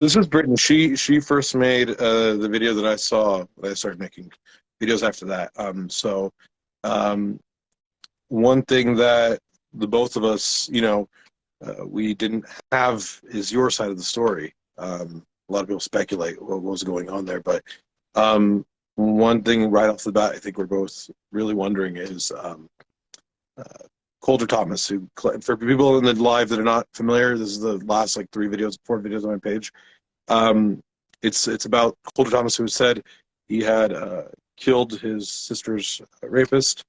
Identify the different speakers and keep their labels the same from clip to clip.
Speaker 1: This is Britain. She first made the video that I saw. I started making videos after that. Um, one thing that the both of us, we didn't have is your side of the story. A lot of people speculate what was going on there, but one thing right off the bat, I think we're both really wondering is uh, Colter Thomas, who, for people in the live that are not familiar, this is the last like 4 videos on my page. Um, it's about Colter Thomas, who said he had killed his sister's rapist,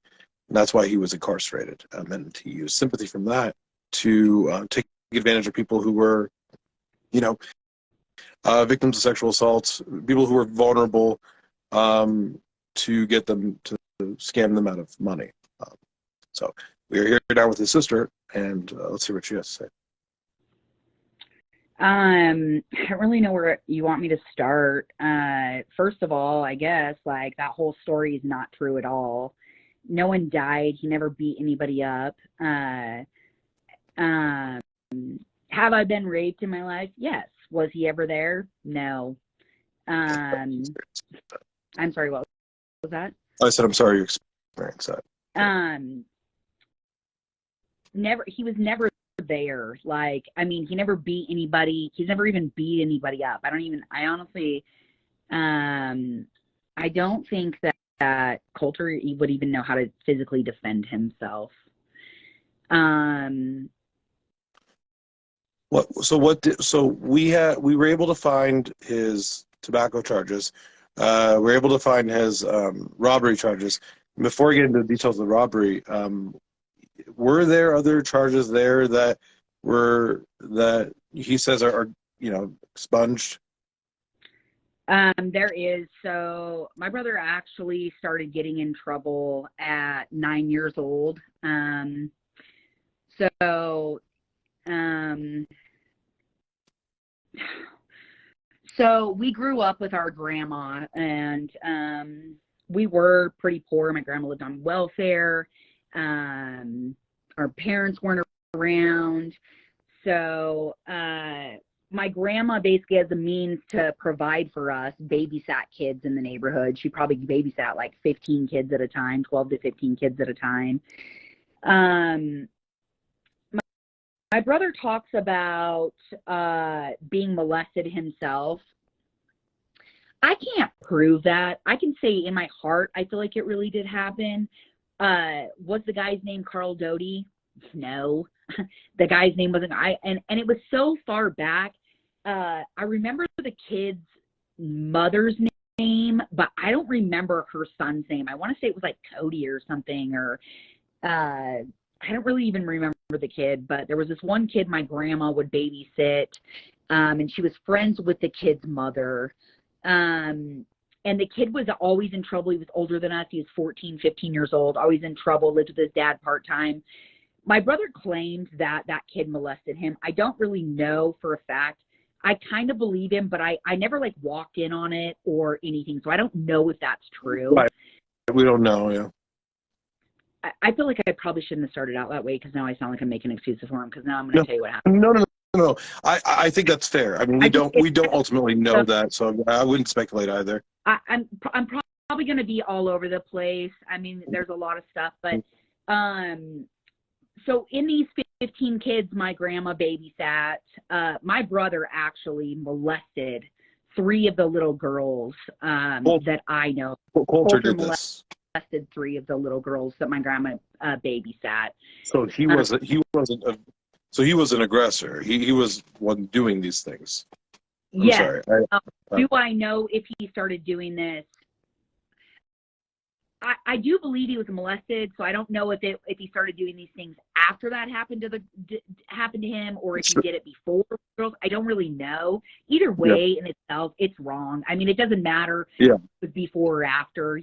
Speaker 1: and that's why he was incarcerated. And he used sympathy from that to take advantage of people who were, you know, victims of sexual assault, people who were vulnerable, to get them to scam them out of money. So we are here now with his sister, and let's see what she has to say.
Speaker 2: I don't really know where you want me to start. First of all, I guess, like, that whole story is not true at all. No one died. He never beat anybody up. Have I been raped in my life? Yes. Was he ever there? No. I'm sorry, what was that?
Speaker 1: I said, I'm sorry you experienced that.
Speaker 2: He was never there. Like, I mean, he never beat anybody. He's never even beat anybody up. I honestly, I don't think that Coulter would even know how to physically defend himself.
Speaker 1: So we were able to find his tobacco charges. We were able to find his robbery charges. Before I get into the details of the robbery, were there other charges there that he says are expunged?
Speaker 2: There is. So my brother actually started getting in trouble at 9 years old. So we grew up with our grandma, and we were pretty poor. My grandma lived on welfare. Our parents weren't around. So my grandma basically has the means to provide for us, babysat kids in the neighborhood. She probably babysat like 15 kids at a time, 12 to 15 kids at a time. My brother talks about being molested himself. I can't prove that. I can say in my heart, I feel like it really did happen. Was the guy's name Carl Doty? No. The guy's name wasn't. And it was so far back. I remember the kid's mother's name, but I don't remember her son's name. I want to say it was like Cody or something, or I don't really even remember the kid, but there was this one kid my grandma would babysit, and she was friends with the kid's mother. And the kid was always in trouble. He was older than us. He was 14, 15 years old, always in trouble, lived with his dad part-time. My brother claimed that that kid molested him. I don't really know for a fact. I kind of believe him, but I never like walked in on it or anything. So I don't know if that's true.
Speaker 1: Right. We don't know, yeah.
Speaker 2: I feel like I probably shouldn't have started out that way, because now I sound like I'm making excuses for him, because now I'm going to tell you what happened.
Speaker 1: No. I think that's fair. I mean, we don't ultimately know that, so I wouldn't speculate either.
Speaker 2: I'm probably going to be all over the place. I mean, there's a lot of stuff, but so in these 15 kids my grandma babysat, my brother actually molested 3 of the little girls that I know.
Speaker 1: Coulter did this.
Speaker 2: Molested 3 of the little girls that my grandma babysat.
Speaker 1: So he was an aggressor. He was one doing these things.
Speaker 2: Yes. Do I know if he started doing this? I do believe he was molested, so I don't know if he started doing these things after that happened to him, or if he did it before girls. I don't really know. Either way, in itself, it's wrong. I mean, it doesn't matter if it was before or after,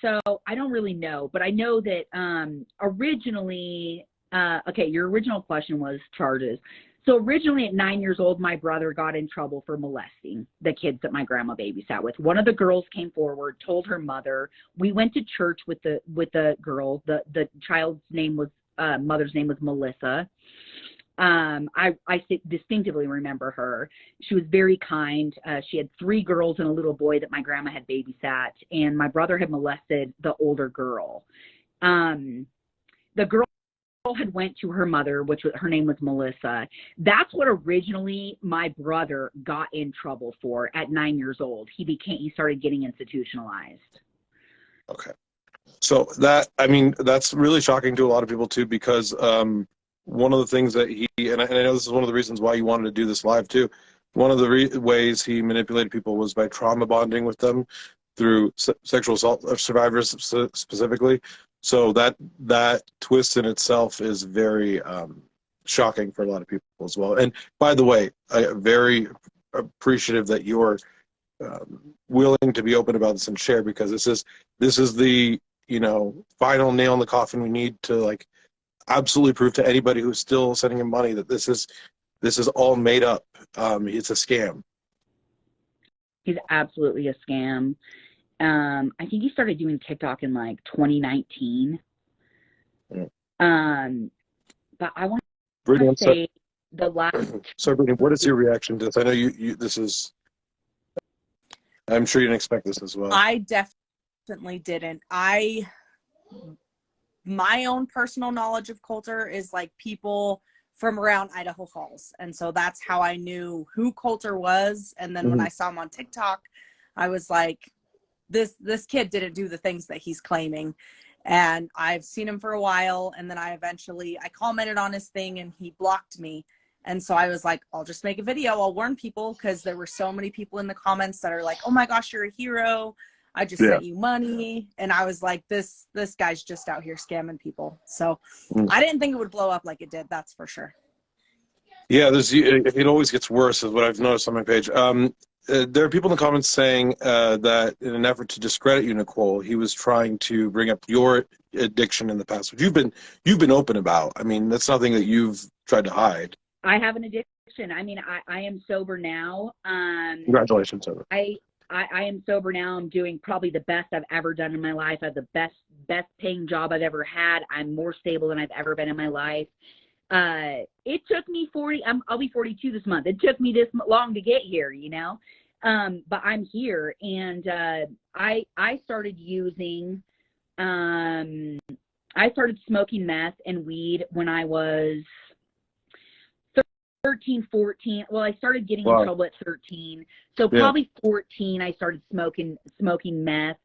Speaker 2: So I don't really know, but I know that originally, your original question was charges. So originally at 9 years old, my brother got in trouble for molesting the kids that my grandma babysat with. One of the girls came forward, told her mother. We went to church with the girl. The child's name was mother's name was Melissa. I distinctively remember her. She was very kind. She had 3 girls and a little boy that my grandma had babysat, and my brother had molested the older girl. The girl had went to her mother, which was, her name was Melissa. That's what originally my brother got in trouble for at 9 years old. He started getting institutionalized.
Speaker 1: Okay. So that's really shocking to a lot of people too, because one of the things that and I know this is one of the reasons why you wanted to do this live too. One of the ways he manipulated people was by trauma bonding with them through sexual assault survivors specifically. So that twist in itself is very shocking for a lot of people as well. And by the way, I'm very appreciative that you're willing to be open about this and share, because this is the final nail in the coffin we need to like absolutely prove to anybody who's still sending him money that this is all made up. It's a scam.
Speaker 2: He's absolutely a scam. I think he started doing TikTok in like 2019.
Speaker 1: Yeah.
Speaker 2: But I want
Speaker 1: Brittany,
Speaker 2: to say the last.
Speaker 1: So Brittany, what is your reaction to this? I know you this is. I'm sure you didn't expect this as well.
Speaker 3: I definitely didn't. My own personal knowledge of Coulter is like people from around Idaho Falls. And so that's how I knew who Coulter was. And then when I saw him on TikTok, I was like, this kid didn't do the things that he's claiming. And I've seen him for a while. And then I commented on his thing and he blocked me. And so I was like, I'll just make a video. I'll warn people, because there were so many people in the comments that are like, oh my gosh, you're a hero. I just sent you money. And I was like, this guy's just out here scamming people. So I didn't think it would blow up like it did. That's for sure.
Speaker 1: Yeah, it always gets worse, is what I've noticed on my page. There are people in the comments saying that in an effort to discredit you, Nichole, he was trying to bring up your addiction in the past, which you've been open about. I mean, that's nothing that you've tried to hide.
Speaker 2: I have an addiction. I mean, I am sober now.
Speaker 1: Congratulations, sober.
Speaker 2: I am sober now. I'm doing probably the best I've ever done in my life. I have the best paying job I've ever had. I'm more stable than I've ever been in my life. It took me I'll be 42 this month. It took me this long to get here, but I'm here, and I started using, I started smoking meth and weed when I was 13, 14. Well, I started getting in trouble at 13. So probably 14, I started smoking meth.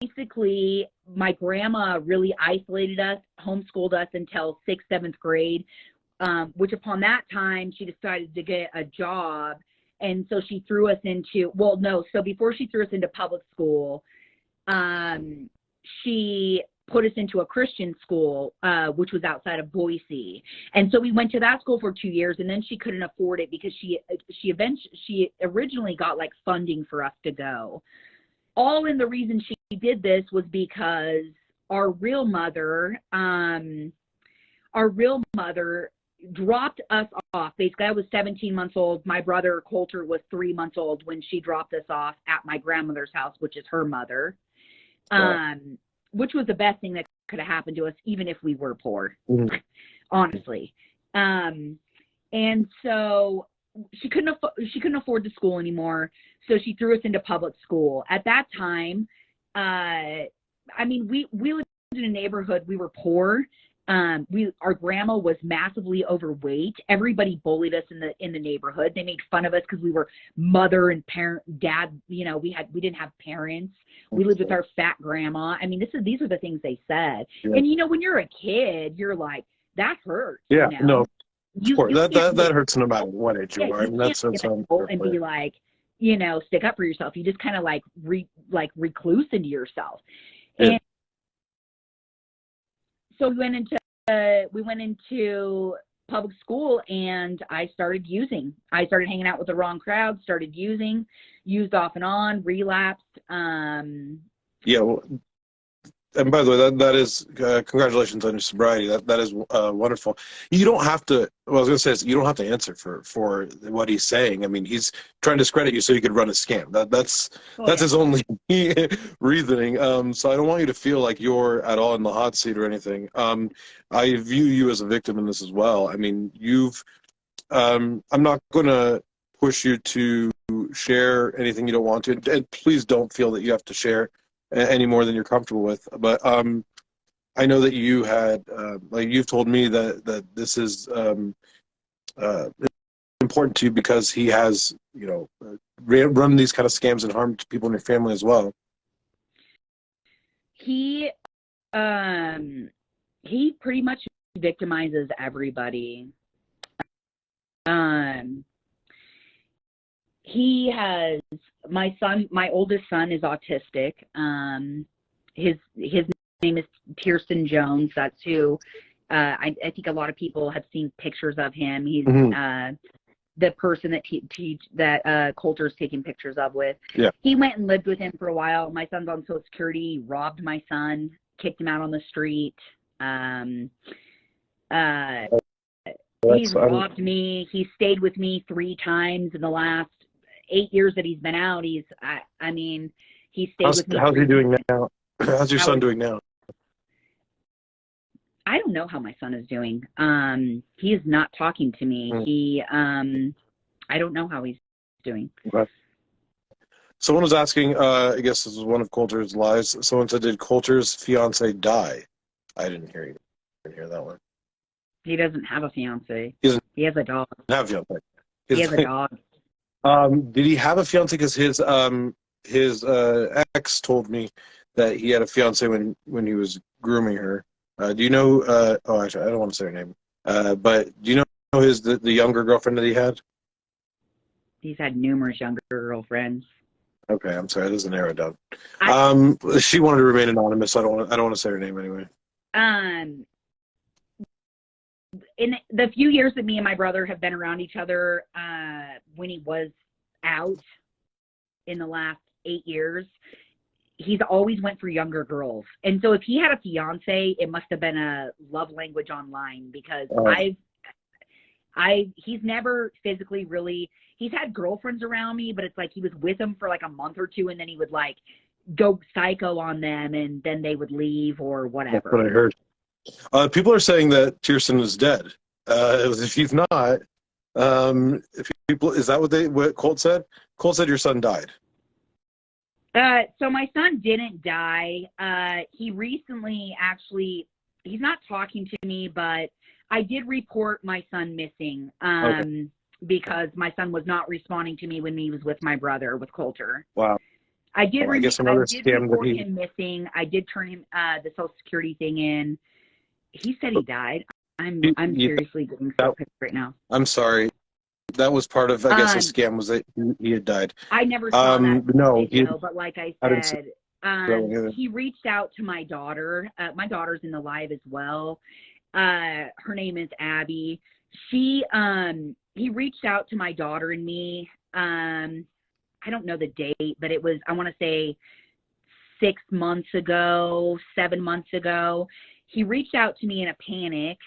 Speaker 2: Basically, my grandma really isolated us, homeschooled us until 6th, 7th grade, which upon that time, she decided to get a job. And so she threw us into, so before she threw us into public school, she put us into a Christian school, which was outside of Boise. And so we went to that school for 2 years, and then she couldn't afford it because she originally got like funding for us to go. All in the reason she did this was because our real mother dropped us off. Basically, I was 17 months old. My brother Coulter was 3 months old when she dropped us off at my grandmother's house, which is her mother. Which was the best thing that could have happened to us, even if we were poor, honestly. And so she couldn't afford the school anymore, so she threw us into public school. At that time, we lived in a neighborhood. We were poor. Our grandma was massively overweight. Everybody bullied us in the neighborhood. They made fun of us because we were mother and dad. We didn't have parents. We lived with our fat grandma. I mean, these are the things they said. Yeah. And when you're a kid, you're like, that hurts.
Speaker 1: Yeah, no, of course. That hurts no matter what age you are. I mean, that's and
Speaker 2: be like, stick up for yourself. You just kind of like recluse into yourself. Yeah. And so we went into public school, and I started using. I started hanging out with the wrong crowd, used off and on, relapsed.
Speaker 1: Yeah, well, and by the way, that is congratulations on your sobriety. That is wonderful. You don't have to. Well, I was going to say is you don't have to answer for what he's saying. I mean, he's trying to discredit you so he could run a scam. That's his only reasoning. So I don't want you to feel like you're at all in the hot seat or anything. I view you as a victim in this as well. I mean, you've. I'm not going to push you to share anything you don't want to, and please don't feel that you have to share any more than you're comfortable with. But I know that you had, like you've told me that this is important to you because he has, you know, run these kind of scams and harmed people in your family as well.
Speaker 2: He pretty much victimizes everybody. He has my oldest son is autistic. His name is Pearson Jones. That's who I think a lot of people have seen pictures of him. He's the person that Coulter's taking pictures of with.
Speaker 1: Yeah.
Speaker 2: He went and lived with him for a while. My son's on Social Security, robbed my son, kicked him out on the street. He's robbed me. He stayed with me 3 times in the last 8 years that he's been out. He stayed with me.
Speaker 1: How's he doing now? How's your son doing now?
Speaker 2: I don't know how my son is doing. He is not talking to me. I don't know how he's doing.
Speaker 1: Okay. Someone was asking, I guess this was one of Coulter's lives. Someone said, did Coulter's fiance die? I didn't hear that one.
Speaker 2: He doesn't have a fiance. He has a dog.
Speaker 1: Have a fiance.
Speaker 2: He has a dog.
Speaker 1: Did he have a fiance? Because his ex told me that he had a fiance when he was grooming her. Do you know? Actually, I don't want to say her name. But do you know the younger girlfriend that he had?
Speaker 2: He's had numerous younger girlfriends.
Speaker 1: Okay, I'm sorry. There's an arrow down. She wanted to remain anonymous. So I don't want to say her name anyway.
Speaker 2: In the few years that me and my brother have been around each other, when he was out in the last 8 years, he's always went for younger girls. And so if he had a fiance, it must have been a love language online, because he's never physically really, he's had girlfriends around me, but it's like he was with them for like a month or two and then he would like go psycho on them and then they would leave or whatever.
Speaker 1: That's what I heard. People are saying that Pearson is dead. If he's not, is that what Colt said? Colt said your son died.
Speaker 2: So my son didn't die. He recently he's not talking to me, but I did report my son missing because my son was not responding to me when he was with my brother, with Coulter.
Speaker 1: Wow.
Speaker 2: I did report
Speaker 1: scam
Speaker 2: him missing. I did turn him the Social Security thing in. He said he died. I'm seriously getting so pissed right now. I'm
Speaker 1: sorry. That was part of, I guess, a scam was that he had died.
Speaker 2: I never saw that video, but like I said, he reached out to my daughter. My daughter's in the live as well. Her name is Abby. He reached out to my daughter and me. I don't know the date, but it was, I want to say 6 months ago, 7 months ago. He reached out to me in a panic.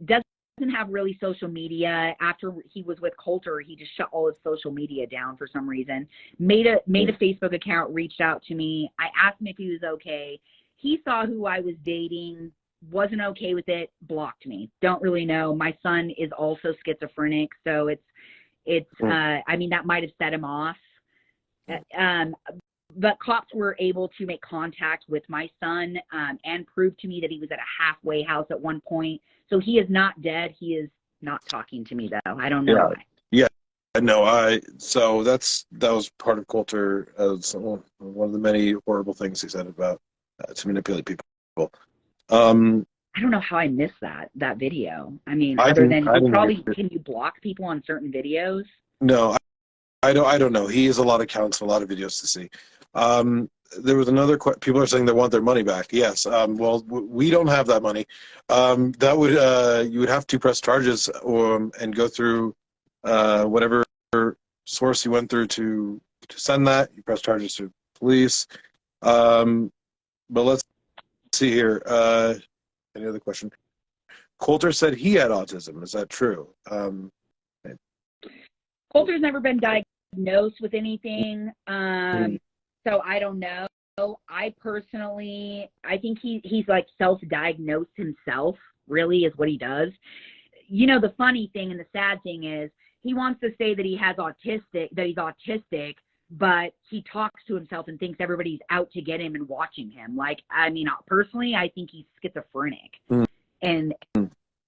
Speaker 2: Doesn't have really social media. After he was with Coulter, he just shut all his social media down for some reason. Made a Facebook account, reached out to me. I asked him if he was okay. He saw who I was dating, wasn't okay with it, blocked me. Don't really know. My son is also schizophrenic, so I mean, that might have set him off. But cops were able to make contact with my son and prove to me that he was at a halfway house at one point. So he is not dead. He is not talking to me, though. I don't know why.
Speaker 1: Yeah. No, so that was part of Coulter, one of the many horrible things he said about to manipulate people.
Speaker 2: I don't know how I missed that video. I mean, can you block people on certain videos?
Speaker 1: No, I don't know. He has a lot of accounts and a lot of videos to see. There was another people are saying they want their money back. Yes. Well, we don't have that money. That would you would have to press charges and go through whatever source you went through to send that. You press charges to police. but let's see here. Any other question? Coulter said he had autism. Is that true?
Speaker 2: Coulter's never been diagnosed with anything, so I don't know. I personally, I think he's like self-diagnosed himself, really, is what he does. You know, the funny thing and the sad thing is he wants to say that he's autistic, but he talks to himself and thinks everybody's out to get him and watching him. Like, I mean, personally, I think he's schizophrenic.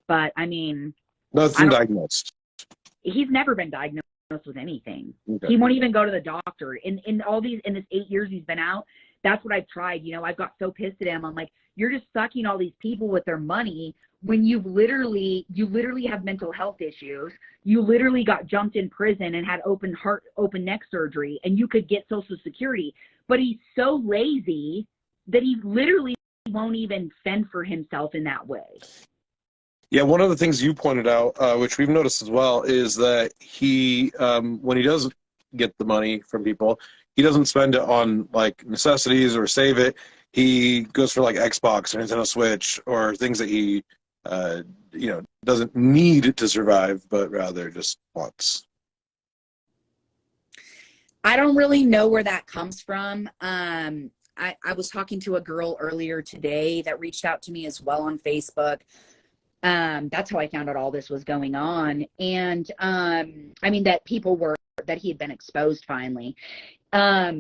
Speaker 2: But I mean,
Speaker 1: Nothing diagnosed.
Speaker 2: He's never been diagnosed with anything.
Speaker 1: Okay.
Speaker 2: He won't even go to the doctor. In this 8 years he's been out, that's what I've tried. You know, I've got so pissed at him. I'm like, you're just sucking all these people with their money when you literally have mental health issues. You literally got jumped in prison and had open neck surgery, and you could get Social Security. But he's so lazy that he literally won't even fend for himself in that way.
Speaker 1: Yeah, one of the things you pointed out, which we've noticed as well, is that he, when he does get the money from people, he doesn't spend it on like necessities or save it. He goes for like Xbox or Nintendo Switch or things that he, doesn't need to survive, but rather just wants.
Speaker 3: I don't really know where that comes from. I was talking to a girl earlier today that reached out to me as well on Facebook. That's how I found out all this was going on. And, I mean, that he had been exposed finally. I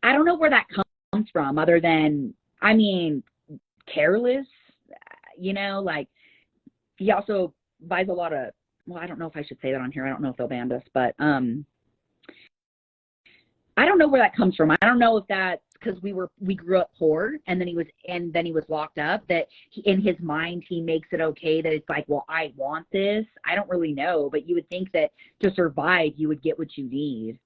Speaker 3: don't know where that comes from other than, I mean, careless, like he also buys a lot of, well, I don't know if I should say that on here. I don't know if they'll ban us, but, I don't know where that comes from. I don't know if that's because we grew up poor and then he was locked up, that in his mind he makes it okay that it's like, well, I want this. I don't really know, but you would think that to survive you would get what you need.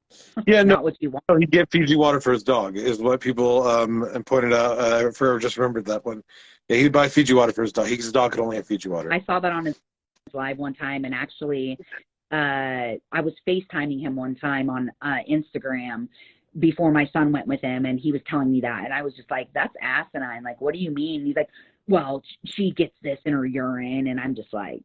Speaker 1: Yeah,
Speaker 2: not what you want.
Speaker 1: He'd get Fiji water for his dog is what people pointed out. I forever just remembered that one. Yeah, he'd buy Fiji water for his dog. His dog could only have Fiji water.
Speaker 2: I saw that on his live one time, and actually I was FaceTiming him one time on Instagram before my son went with him, and he was telling me that, and I was just like, that's asinine. Like, what do you mean? And he's like, well, she gets this in her urine, and I'm just like,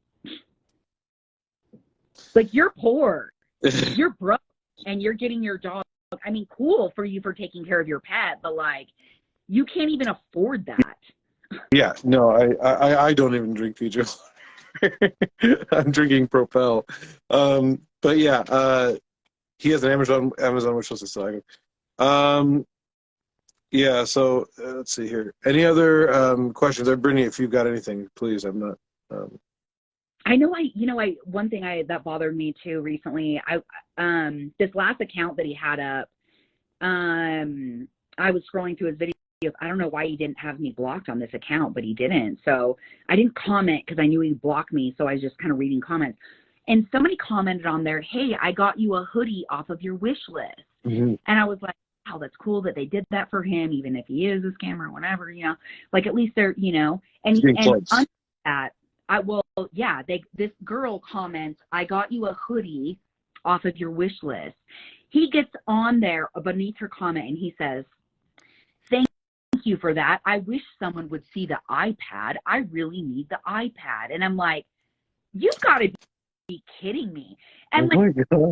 Speaker 2: you're poor, you're broke, and you're getting your dog. I mean, cool for you for taking care of your pet, but like, you can't even afford that.
Speaker 1: Yeah, no, I don't even drink Fiji water. I'm drinking Propel. But yeah, he has an Amazon wish list, so yeah, so let's see here. Any other questions? Brittany, if you've got anything, please. I'm not.
Speaker 2: I know one thing that bothered me too recently. This last account that he had up, I was scrolling through his videos. I don't know why he didn't have me blocked on this account, but he didn't. So I didn't comment because I knew he'd block me. So I was just kind of reading comments. And somebody commented on there, hey, I got you a hoodie off of your wish list. Mm-hmm. And I was like, wow, that's cool that they did that for him, even if he is a scammer or whatever, like at least they're, and on that, this girl comments, I got you a hoodie off of your wish list. He gets on there beneath her comment and he says, thank you for that. I wish someone would see the iPad. I really need the iPad. And I'm like, you've got to be kidding me. And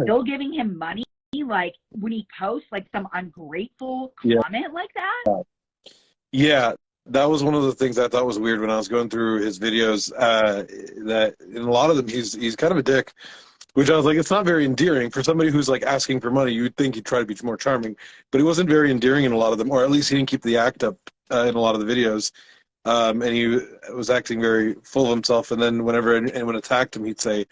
Speaker 2: still giving him money, like when he posts like some ungrateful comment like that.
Speaker 1: Yeah, that was one of the things I thought was weird when I was going through his videos, that in a lot of them he's kind of a dick, which I was like, it's not very endearing for somebody who's like asking for money. You'd think he'd try to be more charming, but he wasn't very endearing in a lot of them, or at least he didn't keep the act up in a lot of the videos. And he was acting very full of himself. And then whenever anyone attacked him, he'd say,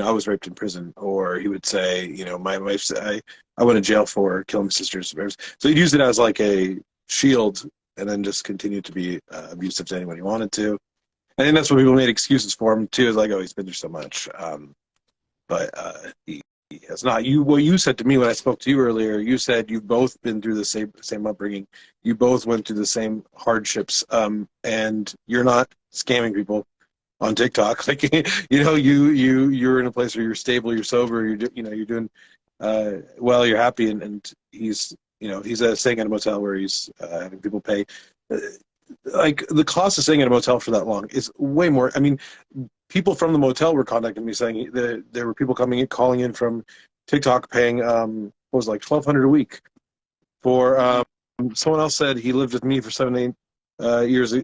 Speaker 1: I was raped in prison, or he would say, my wife, I went to jail for killing my sisters. So he'd use it as like a shield, and then just continued to be abusive to anyone he wanted to. I think that's what people made excuses for him too. Is like, oh, he's been through so much. But he has not. What you said to me when I spoke to you earlier, you said you've both been through the same upbringing. You both went through the same hardships, and you're not scamming people on TikTok. Like, you're in a place where you're stable, you're sober, you're doing well, you're happy, and he's he's staying at a motel where he's having people pay. Like, the cost of staying at a motel for that long is way more. I mean, people from the motel were contacting me saying that there were people calling in from TikTok paying what was it, like $1,200 a week for. Someone else said he lived with me for 7-8 years. He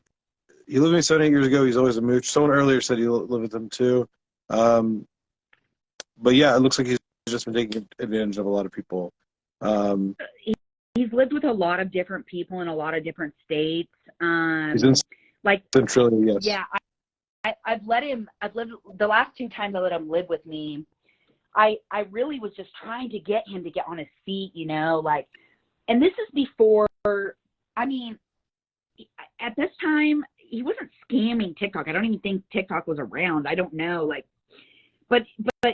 Speaker 1: lived with me 7-8 years ago. He's always a mooch. Someone earlier said he lived with him too. But yeah, it looks like he's just been taking advantage of a lot of people.
Speaker 2: He's lived with a lot of different people in a lot of different states.
Speaker 1: He's in
Speaker 2: like
Speaker 1: Centralia, yes.
Speaker 2: Yeah, I've lived the last 2 times I let him live with me. I really was just trying to get him to get on his feet, like, and this is before, I mean, at this time, he wasn't scamming TikTok. I don't even think TikTok was around. I don't know, like, but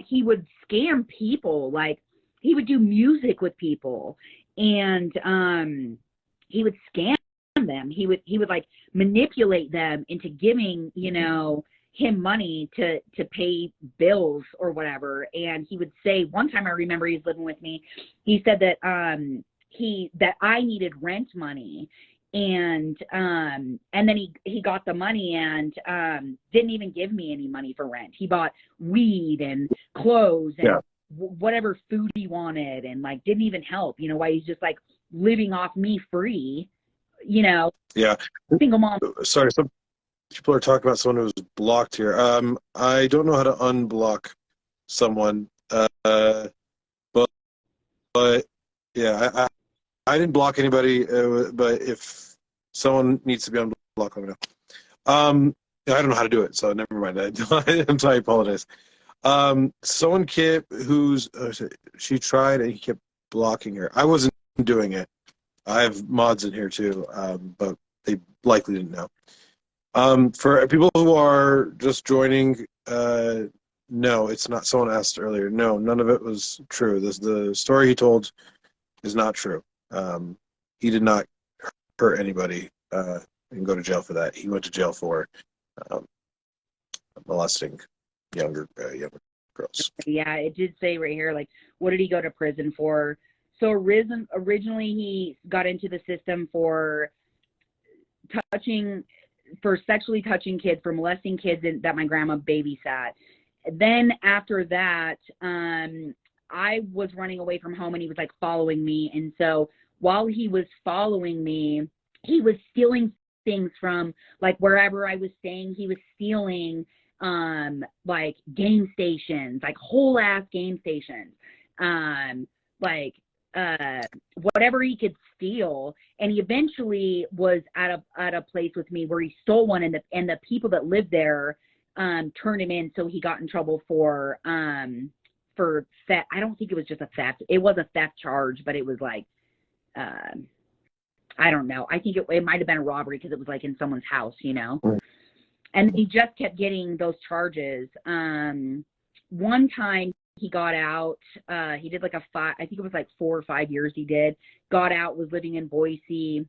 Speaker 2: he would scam people. Like, he would do music with people, and he would scam them. He would like manipulate them into giving, him money to pay bills or whatever. And he would say, one time I remember he was living with me, he said that that I needed rent money, and then he got the money and didn't even give me any money for rent. He bought weed and clothes and whatever food he wanted, and like didn't even help, why he's just like living off me free,
Speaker 1: Yeah.
Speaker 2: Single mom.
Speaker 1: Sorry, some people are talking about someone who's blocked here. I don't know how to unblock someone, but yeah, I didn't block anybody, but if someone needs to be unblocked, let me know. I don't know how to do it, so never mind. I'm sorry, I apologize. Someone kept she tried and he kept blocking her. I wasn't doing it. I have mods in here too, but they likely didn't know. For people who are just joining, no, it's not. Someone asked earlier. No, none of it was true. The story he told is not true. He did not hurt anybody and go to jail for that. He went to jail for molesting younger girls.
Speaker 2: Yeah, it did say right here, like, what did he go to prison for? So originally he got into the system for sexually touching kids, for molesting kids that my grandma babysat. Then after that, I was running away from home and he was like following me. And so while he was following me, he was stealing things from like wherever I was staying. He was stealing like game stations, like whole ass game stations, like whatever he could steal. And he eventually was at a place with me where he stole one, and the people that lived there turned him in, so he got in trouble for theft. I don't think it was just a theft. It was a theft charge, but it was like I don't know. I think it might have been a robbery because it was like in someone's house,
Speaker 1: Right.
Speaker 2: And he just kept getting those charges. One time he got out, he did like I think it was like 4 or 5 years he did, got out, was living in Boise.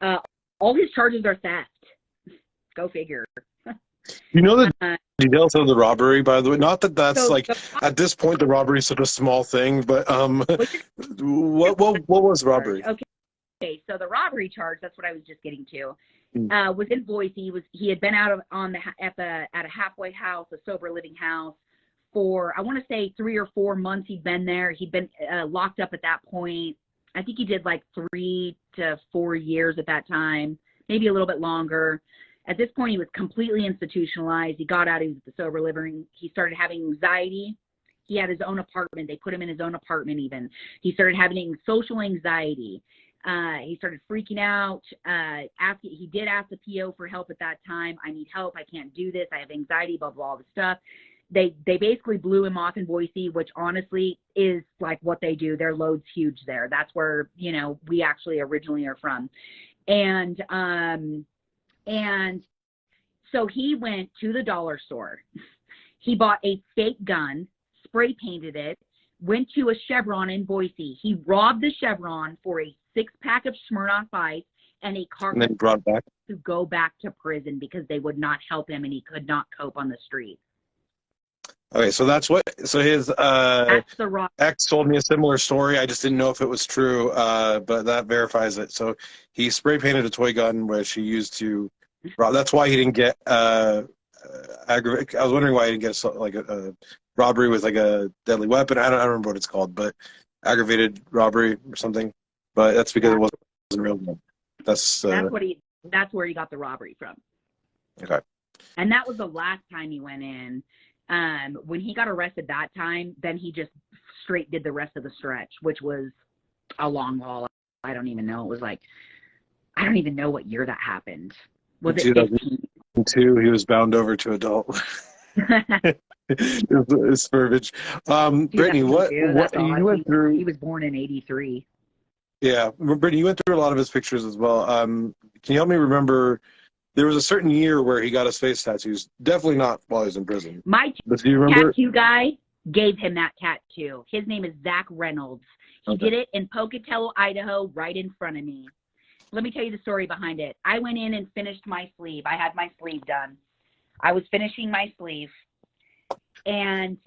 Speaker 2: All his charges are theft. Go figure.
Speaker 1: You know the details of the robbery, by the way? Not that that's
Speaker 2: So
Speaker 1: like, at this point, the robbery is such a small thing, but what was the robbery?
Speaker 2: Okay, so the robbery charge, that's what I was just getting to, was in Boise. He had been out at a halfway house, a sober living house, for, I want to say 3 or 4 months he'd been there. He'd been locked up at that point. I think he did like 3 to 4 years at that time, maybe a little bit longer. At this point, he was completely institutionalized. He got out, he was at the sober living. He started having anxiety. He had his own apartment. They put him in his own apartment even. He started having social anxiety. He started freaking out. He did ask the PO for help at that time. I need help. I can't do this. I have anxiety, blah, blah, all this stuff. They basically blew him off in Boise, which honestly is like what they do. Their load's huge there. That's where, we actually originally are from. And so he went to the dollar store. He bought a fake gun, spray painted it, went to a Chevron in Boise. He robbed the Chevron for a 6-pack of Smirnoff Ice and a car,
Speaker 1: And then brought back.
Speaker 2: to go back to prison because they would not help him and he could not cope on the street.
Speaker 1: Okay, so that's what. So his
Speaker 2: That's the rock.
Speaker 1: ex told me a similar story. I just didn't know if it was true, but that verifies it. So he spray painted a toy gun, which he used to. That's why he didn't get aggravated. I was wondering why he didn't get like a robbery with like a deadly weapon. I don't remember what it's called, but aggravated robbery or something. But that's because it wasn't real gun. That's
Speaker 2: what he. That's where he got the robbery from.
Speaker 1: okay.
Speaker 2: And that was the last time he went in. When he got arrested that time, then he just straight did the rest of the stretch, which was a long haul. I don't even know. It was like, I don't even know what year that happened. Was it
Speaker 1: 2002? He was bound over to adult. It's verbiage. Brittany, what you went through?
Speaker 2: He was born in '83.
Speaker 1: Yeah, Brittany, you went through a lot of his pictures as well. Can you help me remember? There was a certain year where he got his face tattoos. Definitely not while he was in prison.
Speaker 2: My
Speaker 1: do you remember?
Speaker 2: Tattoo guy gave him that tattoo. His name is Zach Reynolds. He did it in Pocatello, Idaho, right in front of me. Let me tell you the story behind it. I went in and finished my sleeve. I had my sleeve done. I was finishing my sleeve. And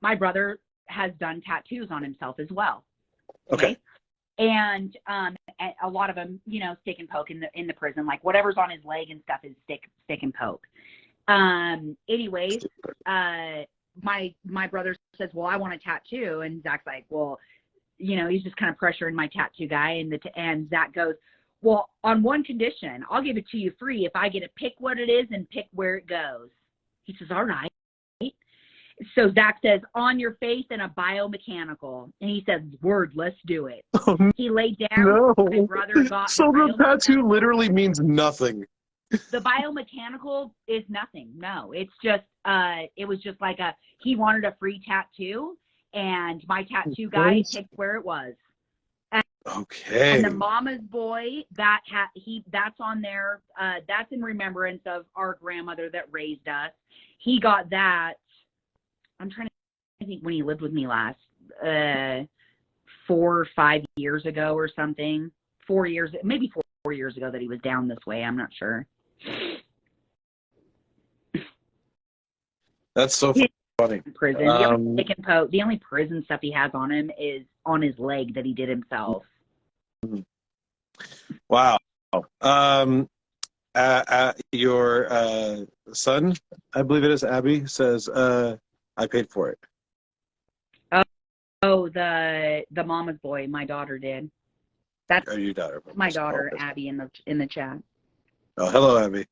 Speaker 2: my brother has done tattoos on himself as well.
Speaker 1: Okay.
Speaker 2: And a lot of them, you know, stick and poke in the prison. Like whatever's on his leg and stuff is stick and poke. Anyways, my brother says, well, I want a tattoo. And Zach's like, well, you know, he's just kind of pressuring my tattoo guy. And Zach goes, well, on one condition, I'll give it to you free if I get to pick what it is and pick where it goes. He says, all right. So Zach says, on your face and a biomechanical. And he says, word, let's do it. He laid down.
Speaker 1: No.
Speaker 2: My brother got
Speaker 1: so the tattoo literally means nothing.
Speaker 2: The biomechanical is nothing. No, it's just, it was just like he wanted a free tattoo. And my tattoo guy picked where it was.
Speaker 1: Okay.
Speaker 2: And the mama's boy, that's on there. That's in remembrance of our grandmother that raised us. He got that. I'm trying to think when he lived with me last, 4 or 5 years ago or something. 4 years, maybe 4 years ago that he was down this way. I'm not sure.
Speaker 1: That's so funny.
Speaker 2: Prison. The only prison stuff he has on him is on his leg that he did himself.
Speaker 1: Wow. Your son, I believe it is Abby, says, I paid for it.
Speaker 2: Oh, the mama's boy, my daughter did. That's
Speaker 1: your daughter.
Speaker 2: My daughter, Abby, in the chat.
Speaker 1: Oh, hello, Abby.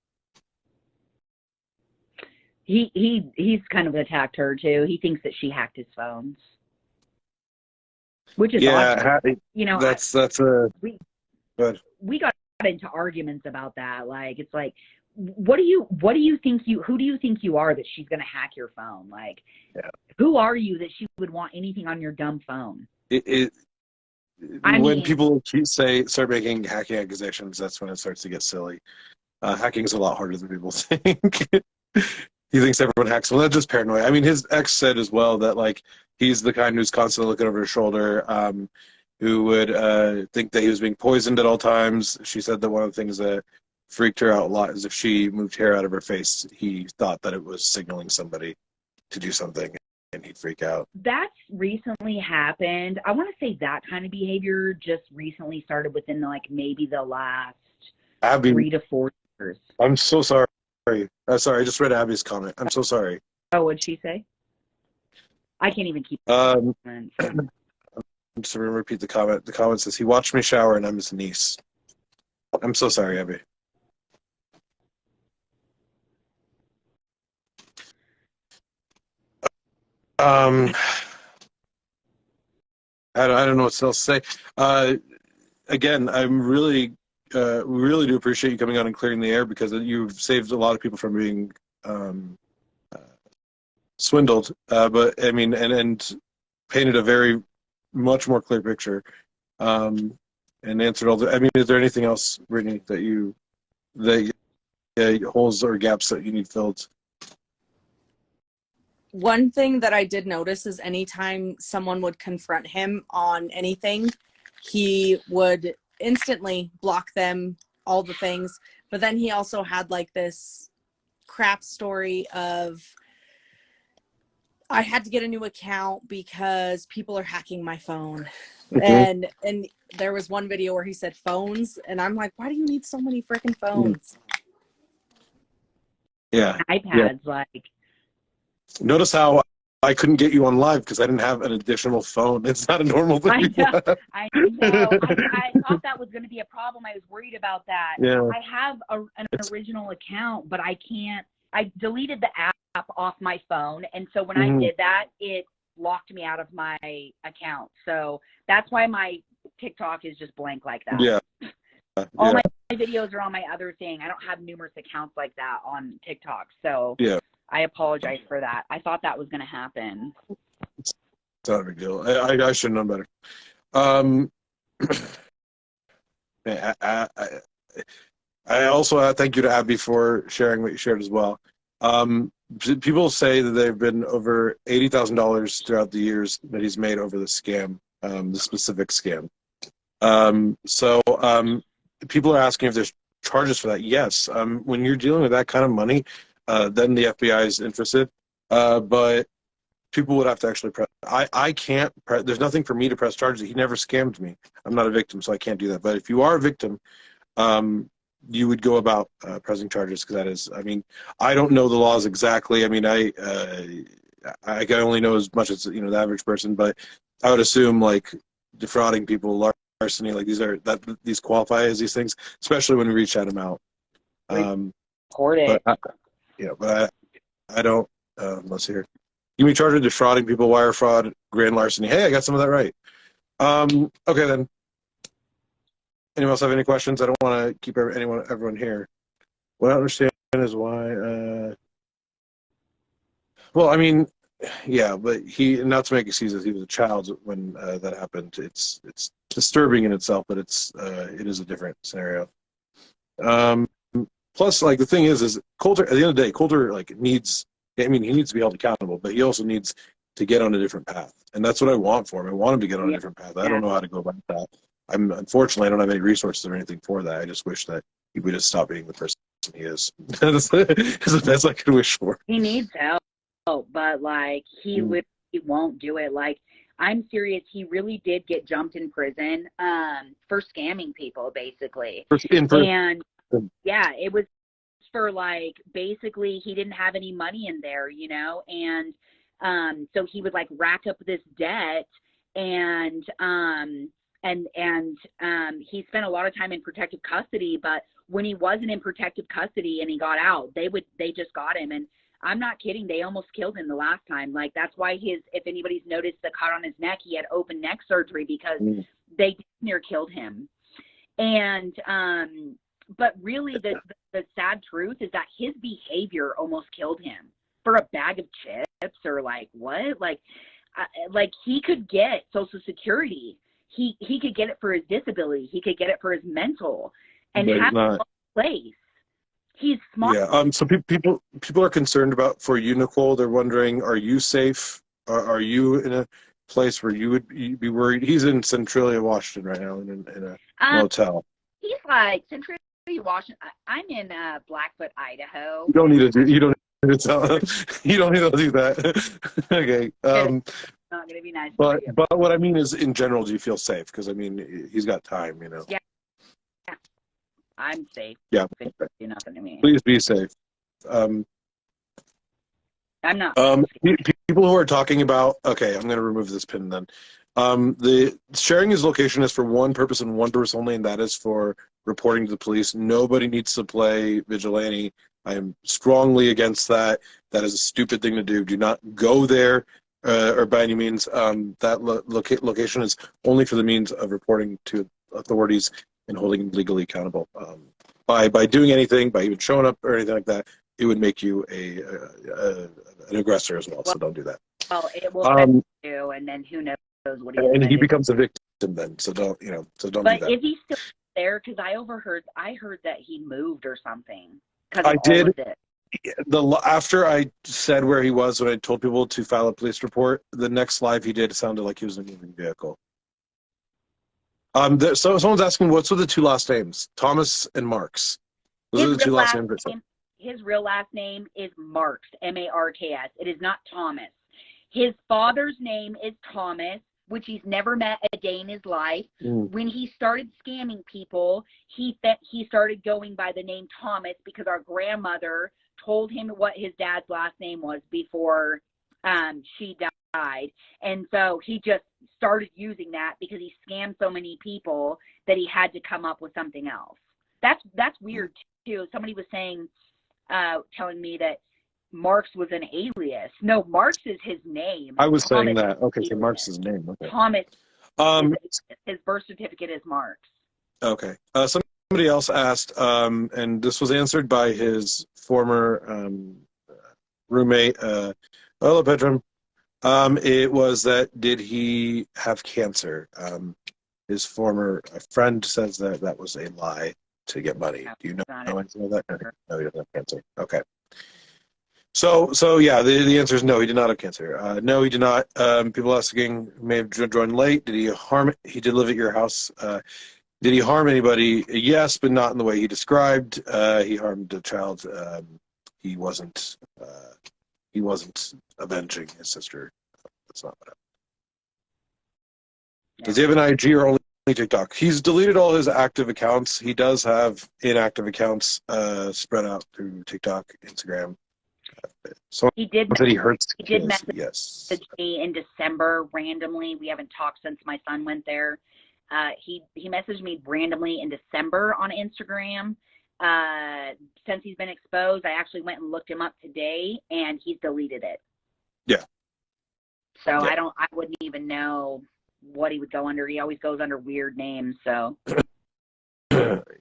Speaker 2: He's kind of attacked her too. He thinks that she hacked his phones, which is awesome. You know, we got into arguments about that. Like, it's like, who do you think you are that she's going to hack your phone? Like, who are you that she would want anything on your dumb phone?
Speaker 1: When people start making hacking accusations, that's when it starts to get silly. Hacking is a lot harder than people think. He thinks everyone hacks. Well, that's just paranoia. I mean, his ex said as well that, like, he's the kind who's constantly looking over his shoulder, who would think that he was being poisoned at all times. She said that one of the things that freaked her out a lot is if she moved hair out of her face, he thought that it was signaling somebody to do something, and he'd freak out.
Speaker 2: That's recently happened. I want to say that kind of behavior just recently started within maybe the last
Speaker 1: Abby,
Speaker 2: 3 to 4 years.
Speaker 1: I'm so sorry. Sorry, I just read Abby's comment. I'm so sorry.
Speaker 2: Oh, what'd she say? I can't even keep.
Speaker 1: I'm just going to repeat the comment. The comment says, he watched me shower and I'm his niece. I'm so sorry, Abby. I don't know what else to say. Again, I'm really do appreciate you coming on and clearing the air, because you've saved a lot of people from being swindled. But I mean, and painted a very much more clear picture, and answered all the. I mean, is there anything else, Brittany, that holes or gaps that you need filled?
Speaker 3: One thing that I did notice is anytime someone would confront him on anything, he would instantly block them, all the things. But then he also had like this crap story of I had to get a new account because people are hacking my phone.
Speaker 1: Mhm.
Speaker 3: And there was one video where he said phones, and I'm like, why do you need so many freaking phones?
Speaker 1: Yeah.
Speaker 2: iPads, like.
Speaker 1: Notice how I couldn't get you on live because I didn't have an additional phone. It's not a normal thing.
Speaker 2: I know.
Speaker 1: to have.
Speaker 2: I know. I thought that was going to be a problem. I was worried about that.
Speaker 1: Yeah.
Speaker 2: I have an original account, but I can't. I deleted the app off my phone, and so when I did that, it locked me out of my account. So that's why my TikTok is just blank like that.
Speaker 1: Yeah.
Speaker 2: All my videos are on my other thing. I don't have numerous accounts like that on TikTok. So
Speaker 1: Yeah.
Speaker 2: I apologize for that. I thought that was going to happen.
Speaker 1: It's not a big deal. I should have known better. Um, I also thank you to Abby for sharing what you shared as well. People say that there have been over $80,000 throughout the years that he's made over the scam, the specific scam. People are asking if there's charges for that. Yes. When you're dealing with that kind of money, then the FBI is interested. But people would have to actually press. I can't. There's nothing for me to press charges. He never scammed me. I'm not a victim, so I can't do that. But if you are a victim, you would go about pressing charges because that is. I mean, I don't know the laws exactly. I mean, I can only know as much as the average person, but I would assume like defrauding people, larceny, like these qualify as these things, especially when we reach that amount.
Speaker 2: Record it.
Speaker 1: But I don't. Let's see here. You can be charged with defrauding people, wire fraud, grand larceny. Hey, I got some of that right. Okay, then. Anyone else have any questions? I don't want to keep everyone here. What I don't understand is why. Well, I mean, yeah, but not to make excuses. He was a child when that happened. It's disturbing in itself, but it is a different scenario. Plus, like the thing is Coulter. At the end of the day, Coulter needs. I mean, he needs to be held accountable, but he also needs to get on a different path, and that's what I want for him. I want him to get on a different path. I don't know how to go about that. Unfortunately, I don't have any resources or anything for that. I just wish that he would just stop being the person he is. That's the best I could wish for.
Speaker 2: He needs help, but he won't do it. I'm serious. He really did get jumped in prison for scamming people, basically. And yeah, it was for basically he didn't have any money in there, and so he would rack up this debt, and he spent a lot of time in protective custody. But when he wasn't in protective custody and he got out, they just got him. And I'm not kidding, they almost killed him the last time. That's why if anybody's noticed the cut on his neck, he had open neck surgery because they near killed him. And but really the sad truth is that his behavior almost killed him. For a bag of chips or what? He could get Social Security. He could get it for his disability. He could get it for his mental, and have a place. He's smart.
Speaker 1: Yeah. So people are concerned for you, Nichole. They're wondering, are you safe? Are you in a place where you would be worried? He's in Centralia, Washington right now in a motel.
Speaker 2: He's Centralia, Washington. I'm in Blackfoot, Idaho.
Speaker 1: You don't need to tell. You don't need to do that. Okay.
Speaker 2: Not gonna be nice.
Speaker 1: But what I mean is, in general, do you feel safe? Because I mean, he's got time,
Speaker 2: Yeah. I'm safe.
Speaker 1: Yeah.
Speaker 2: Do nothing to me.
Speaker 1: Please be safe. I'm
Speaker 2: not.
Speaker 1: People who are talking about. Okay, I'm going to remove this pin then. The sharing his location is for one purpose and one purpose only, and that is for reporting to the police. Nobody needs to play vigilante. I am strongly against that. That is a stupid thing to do. Do not go there. Or by any means, that location is only for the means of reporting to authorities and holding legally accountable. By doing anything, by even showing up or anything like that, it would make you an aggressor as well. So don't do that.
Speaker 2: Well, it will you, and then who knows what he.
Speaker 1: And he becomes a victim then. So don't do that.
Speaker 2: But is he still there? Because I heard that he moved or something.
Speaker 1: I did. After I said where he was, when I told people to file a police report, the next live he did sounded like he was in a moving vehicle. So someone's asking, what's with the two last names, Thomas and Marks? Those are the two last names.
Speaker 2: His real last name is Marks, M-A-R-K-S. It is not Thomas. His father's name is Thomas, which he's never met a day in his life. When he started scamming people, he started going by the name Thomas because our grandmother told him what his dad's last name was before she died. And so he just started using that because he scammed so many people that he had to come up with something else. That's weird too. Somebody was saying, telling me that Marks was an alias. No, Marks is his name.
Speaker 1: I was
Speaker 2: Thomas
Speaker 1: saying that. Okay, so
Speaker 2: alias.
Speaker 1: Marks is his name. Okay.
Speaker 2: Thomas, his birth certificate is Marks.
Speaker 1: Okay. Somebody else asked, and this was answered by his former roommate, Hello, Pedram. It was that, did he have cancer? His former friend says that that was a lie to get money. Do you know anything of that? No, he doesn't have cancer. Okay. So yeah, the answer is no, he did not have cancer. No, he did not. People asking, may have joined late. Did he harm? He did live at your house. Did he harm anybody? Yes, but not in the way he described. He harmed a child. He wasn't avenging his sister. That's not what happened. Does he have an IG or only TikTok? He's deleted all his active accounts. He does have inactive accounts spread out through TikTok, Instagram. So
Speaker 2: he did
Speaker 1: hurts.
Speaker 2: He did message
Speaker 1: yes.
Speaker 2: me in December randomly. We haven't talked since my son went there. He messaged me randomly in December on Instagram. Since he's been exposed, I actually went and looked him up today, and he's deleted it.
Speaker 1: Yeah.
Speaker 2: So yeah. I wouldn't even know what he would go under. He always goes under weird names. So.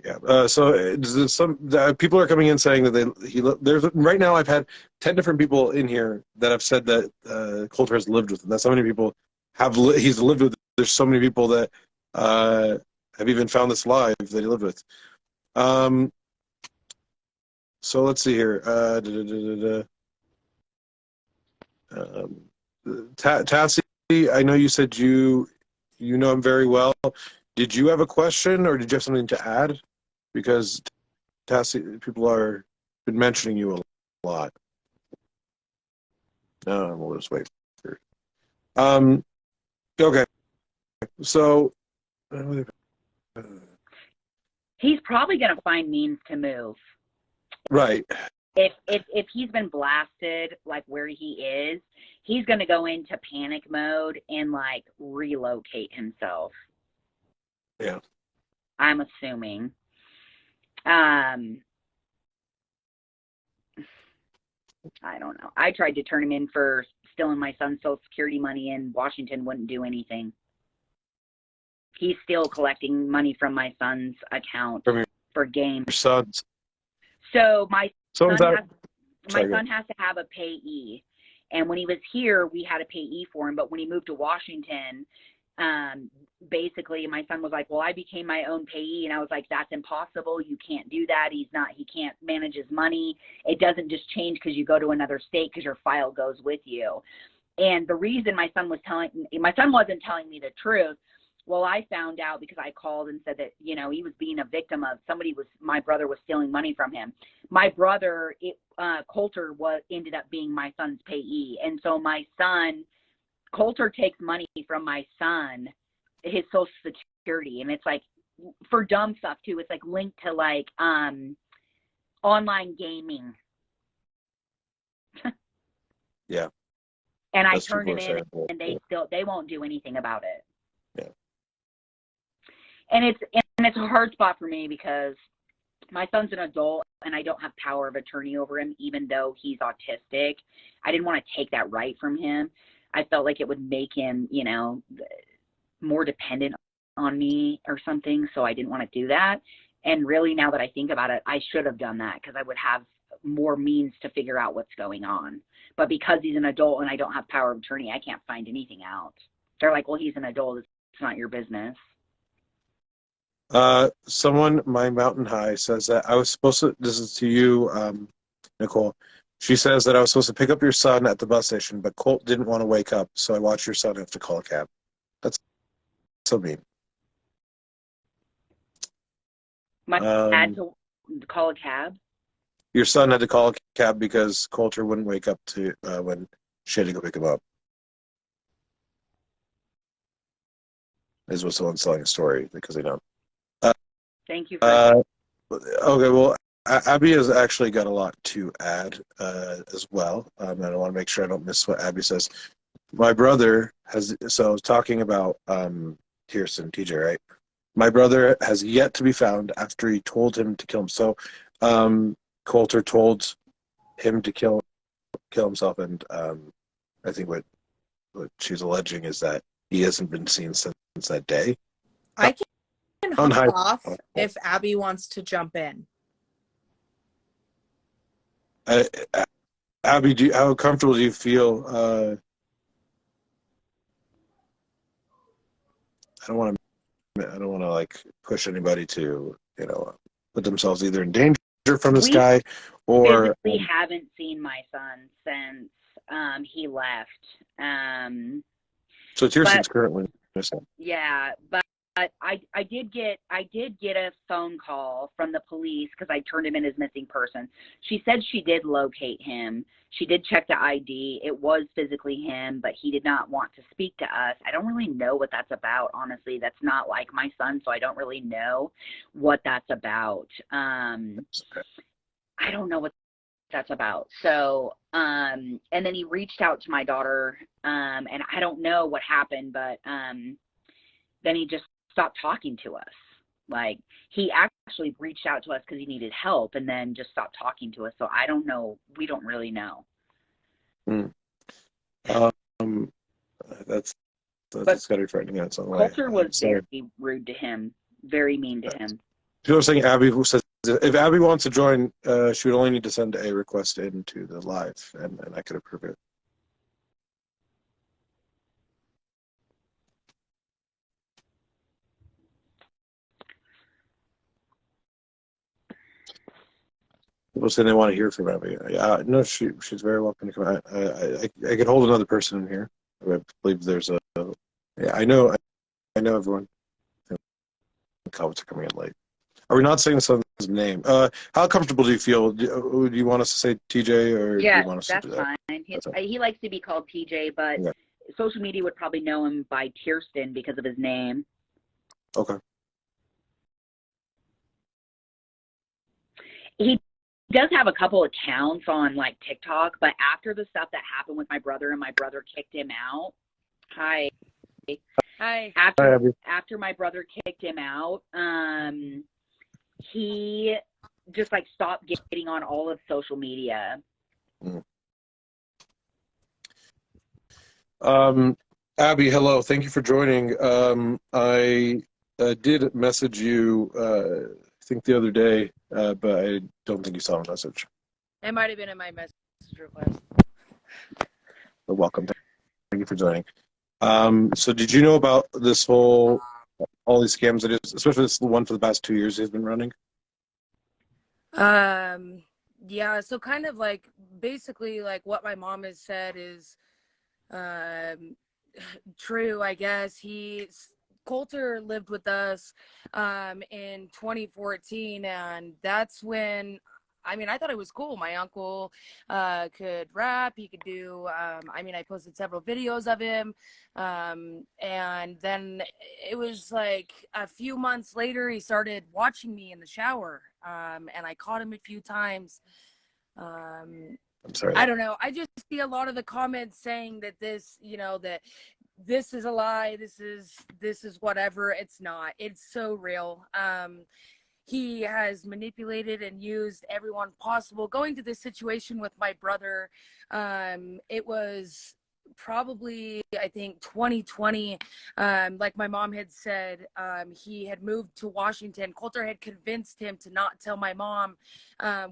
Speaker 1: Yeah. So some people are coming in saying that there's right now. I've had 10 different people in here that have said that Coulter has lived with him. That's how many people he's lived with. There's so many people that have even found this live that he lived with. So let's see here. Tassie, I know you said you know him very well. Did you have a question, or did you have something to add? Because Tassie, people are been mentioning you a lot. We'll just wait for. Okay. So.
Speaker 2: He's probably going to find means to move.
Speaker 1: Right.
Speaker 2: If he's been blasted like where he is, he's going to go into panic mode and like relocate himself.
Speaker 1: Yeah.
Speaker 2: I'm assuming. I don't know. I tried to turn him in for stealing my son's Social Security money, and Washington wouldn't do anything. He's still collecting money from my son's account for games.
Speaker 1: Your son's.
Speaker 2: So my son has to have a payee. And when he was here, we had a payee for him. But when he moved to Washington, basically my son was like, well, I became my own payee. And I was like, that's impossible. You can't do that. He can't manage his money. It doesn't just change because you go to another state, because your file goes with you. And the reason my son wasn't telling me the truth. Well, I found out because I called and said that, he was being a victim of my brother was stealing money from him. My brother, Coulter, ended up being my son's payee. And so my son, Coulter, takes money from my son, his Social Security. And it's like for dumb stuff too. It's like linked to like online gaming.
Speaker 1: Yeah.
Speaker 2: And I turned it in, and they won't do anything about it.
Speaker 1: Yeah.
Speaker 2: And it's a hard spot for me because my son's an adult and I don't have power of attorney over him, even though he's autistic. I didn't want to take that right from him. I felt like it would make him, more dependent on me or something. So I didn't want to do that. And really, now that I think about it, I should have done that because I would have more means to figure out what's going on. But because he's an adult and I don't have power of attorney, I can't find anything out. They're like, well, he's an adult. It's not your business.
Speaker 1: Someone, my Mountain High, says that I was supposed to, this is to you, Nichole. She says that I was supposed to pick up your son at the bus station, but Colt didn't want to wake up, so I watched your son have to call a cab. That's so mean.
Speaker 2: My dad had to call a cab?
Speaker 1: Your son had to call a cab because Coulter wouldn't wake up to when she had to go pick him up. is what someone's telling a story because they don't.
Speaker 2: Thank you for
Speaker 1: Okay, well, Abby has actually got a lot to add as well. And I want to make sure I don't miss what Abby says. My brother has, so I was talking about Kirsten, TJ, right? My brother has yet to be found after he told him to kill him. So Coulter told him to kill himself, and I think what she's alleging is that he hasn't been seen since that day.
Speaker 3: I can
Speaker 1: On
Speaker 3: hop
Speaker 1: high-
Speaker 3: off if Abby wants to jump in.
Speaker 1: Abby, how comfortable do you feel? I don't want to like push anybody to put themselves either in danger from this guy or
Speaker 2: physically haven't seen my son since he left.
Speaker 1: So Kirsten's currently missing.
Speaker 2: Yeah, but I did get a phone call from the police because I turned him in as missing person. She said she did locate him. She did check the ID. It was physically him, but he did not want to speak to us. I don't really know what that's about, honestly. That's not like my son, so I don't really know what that's about. I don't know what that's about. So, and then he reached out to my daughter, and I don't know what happened, but then he just stopped talking to us. Like, he actually reached out to us because he needed help and then just stopped talking to us. So I don't know. We don't really know.
Speaker 1: That's got to be frightening in some way.
Speaker 2: Colter was very rude to him, very mean to him.
Speaker 1: People are saying Abby says if Abby wants to join, she would only need to send a request into the live, and I could approve it. People saying they want to hear from Abby. No, she's very welcome to come. I could hold another person in here. I believe there's a. Yeah, I know everyone. Comments are coming in late. Are we not saying someone's name? How comfortable do you feel? Do you want us to say TJ or do you want us to do that?
Speaker 2: That's fine. He likes to be called TJ, but social media would probably know him by Kirsten because of his name.
Speaker 1: Okay.
Speaker 2: He does have a couple accounts on like TikTok, but after the stuff that happened with my brother and my brother kicked him out. Hi. After my brother kicked him out, he just like stopped getting on all of social media.
Speaker 1: Abby, hello. Thank you for joining. I did message you, I think the other day, but I don't think you saw the message.
Speaker 3: It might have been in my message request.
Speaker 1: But welcome. Thank you for joining. So did you know about this all these scams that is, especially this one for the past 2 years he's been running?
Speaker 3: Yeah, so kind of like basically like what my mom has said is true, I guess. Coulter lived with us in 2014, and that's when I thought it was cool. My uncle could rap. He could do, I posted several videos of him. And then it was like a few months later, he started watching me in the shower. And I caught him a few times.
Speaker 1: I'm sorry.
Speaker 3: I don't know. I just see a lot of the comments saying that this, that this is a lie. This is whatever. It's not. It's so real. He has manipulated and used everyone possible. Going to this situation with my brother, it was probably, I think, 2020. Like my mom had said, he had moved to Washington. Coulter had convinced him to not tell my mom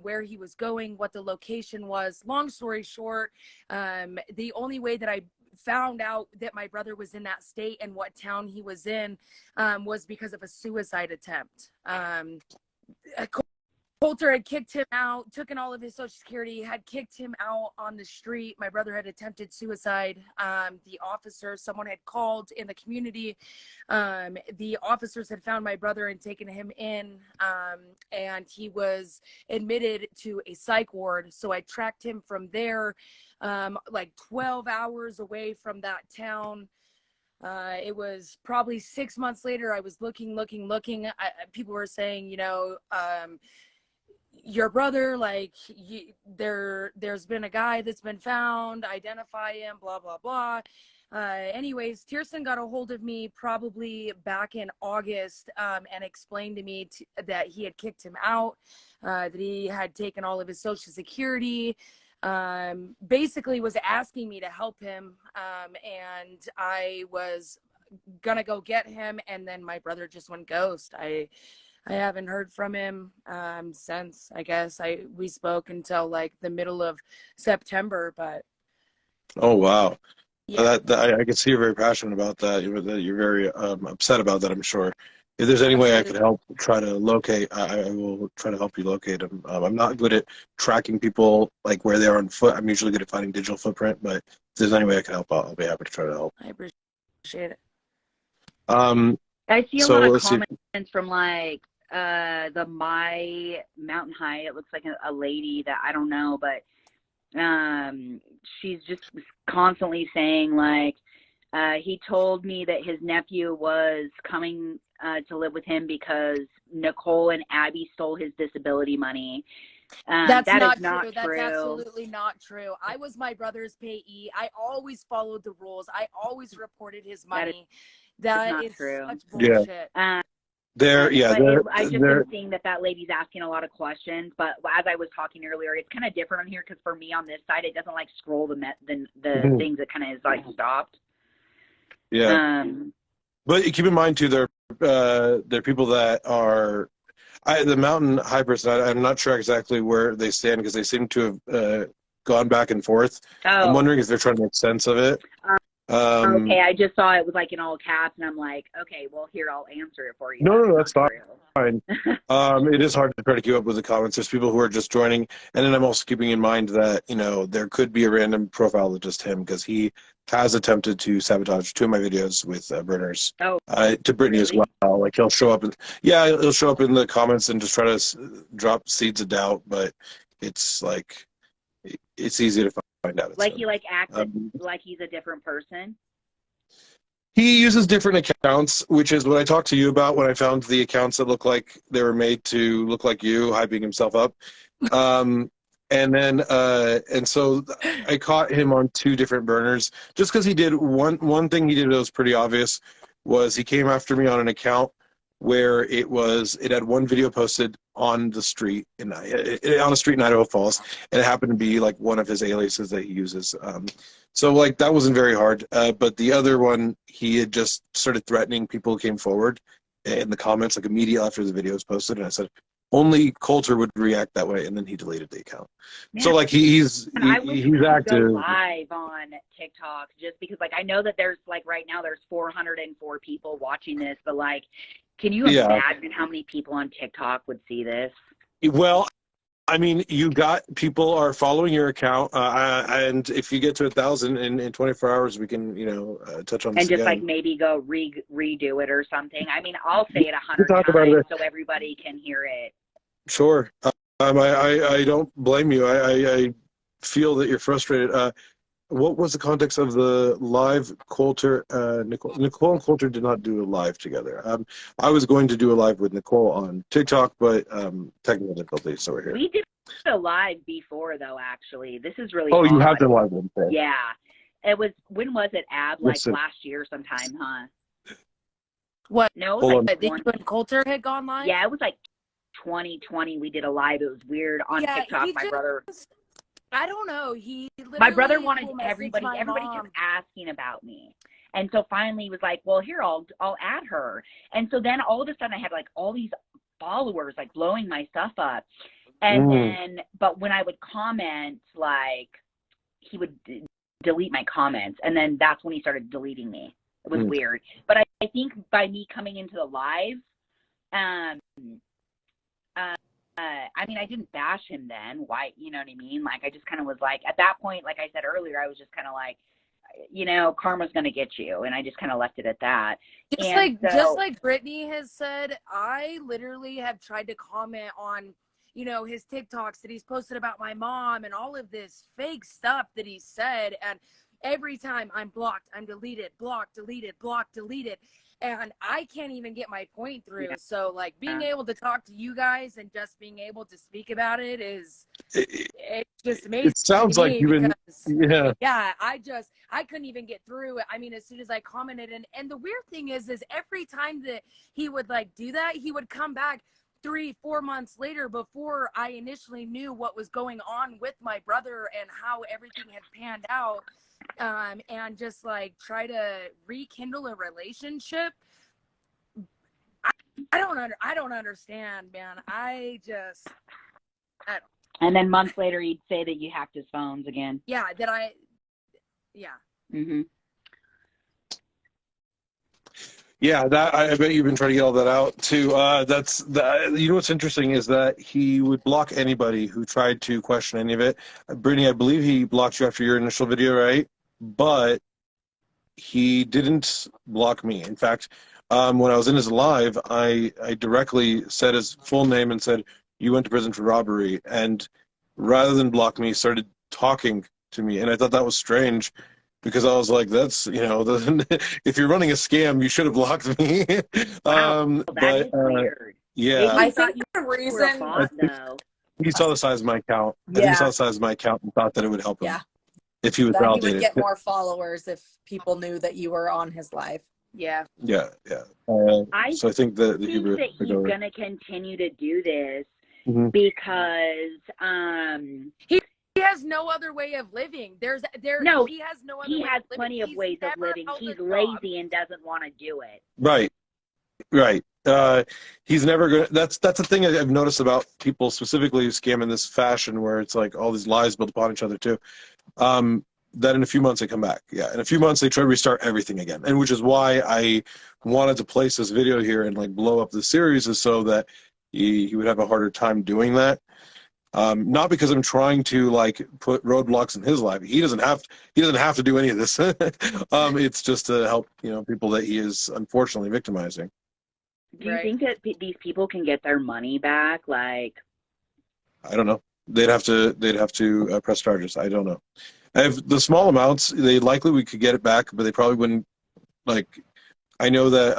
Speaker 3: where he was going, what the location was. Long story short, the only way that I found out that my brother was in that state and what town he was in was because of a suicide attempt. Coulter had kicked him out, taken all of his Social Security, had kicked him out on the street. My brother had attempted suicide. The officer, someone had called in the community. The officers had found my brother and taken him in, and he was admitted to a psych ward. So I tracked him from there, like 12 hours away from that town. It was probably 6 months later. I was looking. People were saying, you know, your brother, like, there's been a guy that's been found, identify him, blah, blah, blah. Anyways, Tiersten got a hold of me probably back in August, and explained to me that he had kicked him out, that he had taken all of his Social Security, basically was asking me to help him, and I was gonna go get him, and then my brother just went ghost. I haven't heard from him since. I guess we spoke until like the middle of September, but
Speaker 1: Oh, wow.
Speaker 3: yeah.
Speaker 1: I can see you're very passionate about that. You're very upset about that, I'm sure. If there's any way I
Speaker 3: Absolutely.
Speaker 1: could help try to locate, I will try to help you locate them. I'm not good at tracking people, like where they are on foot. I'm usually good at finding digital footprint, but if there's any way I can help, I'll be happy to try to help.
Speaker 3: I appreciate it.
Speaker 2: I see a
Speaker 1: So
Speaker 2: lot of
Speaker 1: let's see.
Speaker 2: comments from like the My Mountain High. It looks like a lady that I don't know, but she's just constantly saying like he told me that his nephew was coming to live with him because Nichole and Abby stole his disability money.
Speaker 3: That's
Speaker 2: that
Speaker 3: not
Speaker 2: is not
Speaker 3: true. That's
Speaker 2: true.
Speaker 3: absolutely not true. I was my brother's payee. I always followed the rules. I always reported his money. That is
Speaker 2: true.
Speaker 3: such
Speaker 1: Yeah.
Speaker 3: bullshit.
Speaker 2: I just been seeing that lady's asking a lot of questions, but as I was talking earlier, it's kind of different on here because for me on this side, it doesn't like scroll the things. It kind of is like stopped.
Speaker 1: Yeah. But keep in mind too, there are people that are the Mountain High person. I'm not sure exactly where they stand because they seem to have gone back and forth. I'm wondering if they're trying to make sense of it.
Speaker 2: Okay, I just saw it was like in all caps, and I'm like, okay, well, here, I'll answer it for you.
Speaker 1: No, that's fine. It is hard to try to keep up with the comments. There's people who are just joining, and then I'm also keeping in mind that, you know, there could be a random profile of just him because he has attempted to sabotage 2 of my videos with burners to Brittany as well. Like he'll show up, he'll show up in the comments and just try to drop seeds of doubt, but it's like it's easy to find out.
Speaker 2: Like he like acts like he's a different person.
Speaker 1: He uses different accounts, which is what I talked to you about when I found the accounts that look like they were made to look like you, hyping himself up. And so I caught him on 2 different burners just because he did one thing he did that was pretty obvious was he came after me on an account where it had one video posted on the street on a street in Idaho Falls, and it happened to be like one of his aliases that he uses. So like that wasn't very hard, but the other one, he had just started threatening people who came forward in the comments like immediately after the video was posted, and I said only Coulter would react that way, and then he deleted the account. Man, so like he's active.
Speaker 2: Go live on TikTok just because like I know that there's like right now there's 404 people watching this, but like can you imagine how many people on TikTok would see this?
Speaker 1: Well, I mean, you got people are following your account, and if you get to 1,000 in 24 hours, we can, touch on this
Speaker 2: and just
Speaker 1: again.
Speaker 2: Like maybe go redo it or something. I mean, I'll say it 100 times so everybody can hear it.
Speaker 1: Sure. I don't blame you. I feel that you're frustrated. What was the context of the live Coulter? Nichole and Coulter did not do a live together. I was going to do a live with Nichole on TikTok, but technical difficulties, so we're here.
Speaker 2: We did a live before, though, actually. This is really
Speaker 1: odd. You have done live before.
Speaker 2: Yeah. It was, when was it, Ab? Like last year sometime, huh?
Speaker 3: What?
Speaker 2: No, it was
Speaker 3: like when Coulter had gone live?
Speaker 2: Yeah, it was like 2020 we did a live. It was weird on TikTok. My brother...
Speaker 3: I don't know.
Speaker 2: My brother wanted everybody kept asking about me. And so finally he was like, well, here, I'll add her. And so then all of a sudden I had like all these followers like blowing my stuff up. And then, but when I would comment, like he would delete my comments. And then that's when he started deleting me. It was weird. But I think by me coming into the live, I mean, I didn't bash him then. Why, you know what I mean? Like, I just kind of was like, at that point, like I said earlier, I was just kind of like, karma's going to get you. And I just kind of left it at that.
Speaker 3: Just like Brittany has said, I literally have tried to comment on, his TikToks that he's posted about my mom and all of this fake stuff that he said. And
Speaker 4: every time I'm blocked, I'm deleted, blocked, deleted, blocked, deleted. And I can't even get my point through.
Speaker 2: Yeah.
Speaker 4: So like being able to talk to you guys and just being able to speak about it is, it's just amazing.
Speaker 1: It sounds
Speaker 4: to
Speaker 1: like
Speaker 4: me
Speaker 1: you've been,
Speaker 4: because,
Speaker 1: yeah.
Speaker 4: I couldn't even get through it. I mean, as soon as I commented, and the weird thing is every time that he would like do that, he would come back 3-4 months later before I initially knew what was going on with my brother and how everything had panned out, and just like try to rekindle a relationship. I don't understand, man. I don't.
Speaker 2: And then months later, he'd say that you hacked his phones again.
Speaker 4: Yeah,
Speaker 2: Mm-hmm.
Speaker 1: Yeah, that I bet you've been trying to get all that out too. You know what's interesting is that he would block anybody who tried to question any of it. Brittany, I believe he blocked you after your initial video, right? But he didn't block me. In fact, when I was in his live, I directly said his full name and said, "You went to prison for robbery," and rather than block me, started talking to me, and I thought that was strange. Because I was like, that's, if you're running a scam, you should have blocked me.
Speaker 2: Wow, that is weird.
Speaker 1: Yeah.
Speaker 3: I think the
Speaker 2: For a
Speaker 3: reason
Speaker 2: bot, though.
Speaker 1: He saw the size of my account. I think he saw the size of my account and thought that it would help him if he was
Speaker 3: that he would
Speaker 1: validated.
Speaker 3: get more followers if people knew that you were on his live.
Speaker 4: yeah.
Speaker 1: Yeah. So I think that
Speaker 2: he's going to continue to do this because
Speaker 4: he has no other way of living. He has no other
Speaker 2: he
Speaker 4: way
Speaker 2: has
Speaker 4: of living.
Speaker 2: plenty of ways of living. He's lazy and doesn't want to do it.
Speaker 1: Right. He's never going to, that's the thing I've noticed about people specifically who scam in this fashion where it's like all these lies built upon each other too. That in a few months they come back. Yeah, in a few months they try to restart everything again. And which is why I wanted to place this video here and like blow up the series is so that he would have a harder time doing that. Not because I'm trying to like put roadblocks in his life. He doesn't have to do any of this. It's just to help people that he is unfortunately victimizing.
Speaker 2: Do you think that these people can get their money back? Like,
Speaker 1: I don't know. They'd have to press charges. I don't know. If the small amounts, we could get it back, but they probably wouldn't. Like, I know that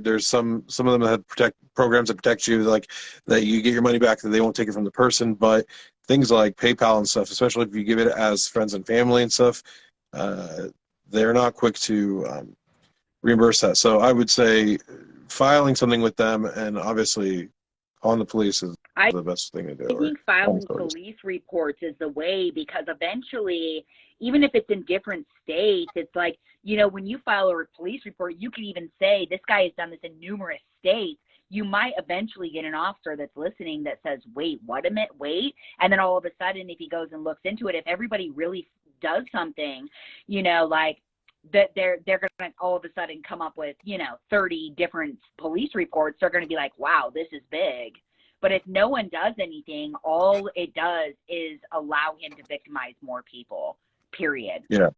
Speaker 1: there's some of them that have programs that protect you, like that you get your money back, that they won't take it from the person. But things like PayPal and stuff, especially if you give it as friends and family and stuff, they're not quick to reimburse that. So I would say filing something with them and obviously calling the police is the best thing to do.
Speaker 2: I think filing police reports is the way, because eventually, even if it's in different states, it's like, when you file a police report, you can even say, this guy has done this in numerous states. You might eventually get an officer that's listening that says, wait, what a minute, wait. And then all of a sudden, if he goes and looks into it, if everybody really does something, like that they're going to all of a sudden come up with, 30 different police reports, they're going to be like, wow, this is big. But if no one does anything, all it does is allow him to victimize more people, period.
Speaker 1: Yeah.